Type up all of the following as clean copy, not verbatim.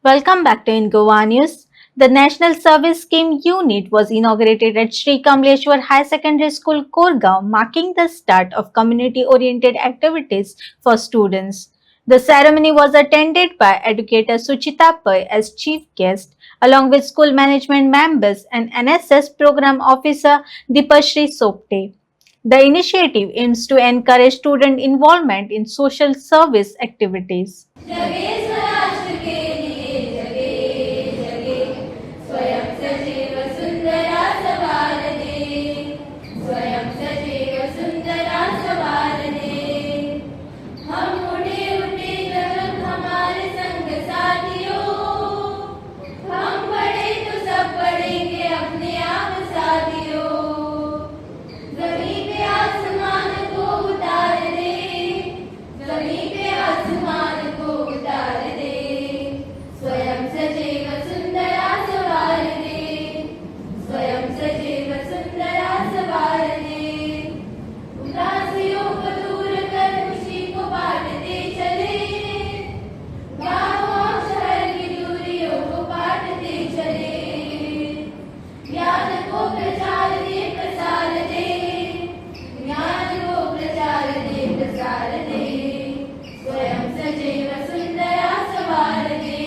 Welcome back to In Goa News. The National Service Scheme Unit was inaugurated at Sri Kamleshwar High Secondary School, Korgaon, marking the start of community-oriented activities for students. The ceremony was attended by educator Suchita Pai as chief guest, along with school management members and NSS program officer Dipashri Sopte. The initiative aims to encourage student involvement in social service activities. जगे स्वराष्ट्र के लिए जगे जगे स्वयं सजीव सुंदरा सवार दे स्वयं सजीव सुंदरा सवार दे हम उड़े उड़े जब हमारे संग साथियों हम बड़े तो सब बढ़ेंगे अपने आप साथियों जमीन पे आसमान को उतार दे जमीन पे आसमान को उतार दे स्वयं सजीव सुंदरा सवार दे स्वयं सजीव सुंदरा सवार दे उदासियों को दूर कर खुशी को बांटते चले गाँव और शहर की दूरियों को बांटते चले ज्ञान को प्रचार दे प्रसार दे ज्ञान को प्रचार दे प्रसार दे स्वयं सजीव सुंदरा सवार दे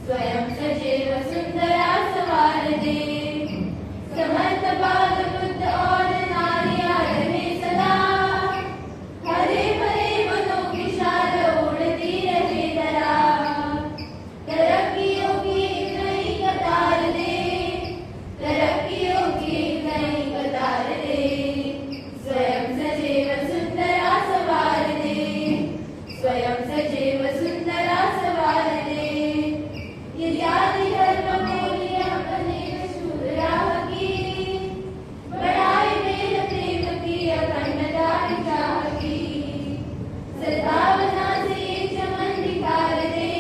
स्वयं सजीव सुंदरा सवार दे समर्थ बाल बुद्ध और नारियां रहे सदा हरे भरे मनों की शान उड़ती रहे धरा तरक्कियों की एक नई कतार दे तरक्कियों की एक नई कतार दे स्वयं सजीव सुंदरा सवार दे स्वयं सजीव सुंदरा सवार दे ये जाति धर्म बोलियां बने मशहूर राह की बढ़ाई मेल प्रेम की अखंडता की चाह की सद्भावना से ये चमन निखार दे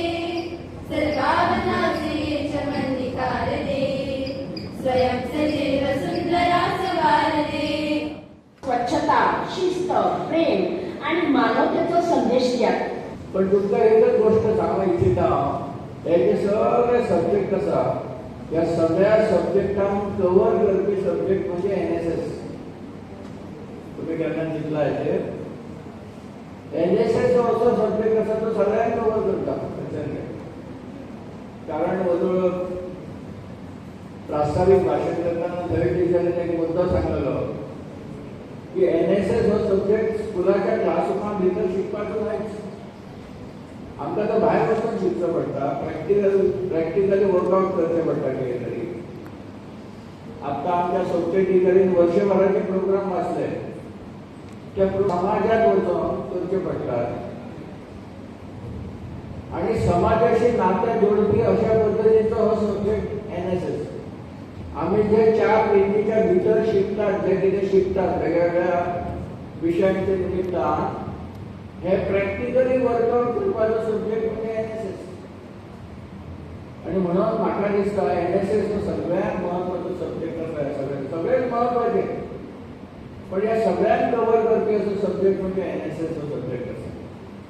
सद्भावना से ये चमन निखार दे स्वयं सजीव सुंदरा सवार दे स्वच्छता, शिस्त, प्रेम आणि मानवतेचा संदेश द्या. पण तुमका एकच गोष्ट सांगा इच्छिता याचे सगळे सब्जेक्ट आसा या सगळ्या सब्जेक्टांक कव्हर करपी सब्जेक्ट म्हणजे NSS. तुम्ही केन्ना चिंतला हेचेर? NSS जो असो सब्जेक्ट आसा तो सगळ्यांक कव्हर करता. कारण वजळ प्रास्ताविक भाशण करताना थंय टिचरीन एक मुद्दो सांगलेलो की NSS हो सब्जेक्ट स्कुलाच्या क्लासरूमां भितर शिकपाचो नायच. आमकां तो भायर वचून शिकचो पडटा प्रॅक्टिकली वर्कआउट करचें पडटा कितें तरी. आतां आमच्या सोपटे टिचरीन वर्षभराचे प्रोग्राम आसले ते समाजात वचून करचे पडटात आणि समाजाशी नातें जोडपी अशा पद्दतीचो हो सब्जेक्ट NSS. आम्ही जे 4 पेटीच्या भितर शिकतात जे कितें शिकतात वेगवेगळ्या विशयांचे निमित्तान हे प्रॅक्टिकली वर्कआउट करपाचो सब्जेक्ट म्हणजे NSS. आणि म्हणून म्हाका दिसता NSS हो सगळ्यांत महत्वाचो सब्जेक्ट आसा. सगळेच महत्वाचे पण या सगळ्यांक कव्हर करपी असो सब्जेक्ट म्हणजे NSS हो सब्जेक्ट आसा.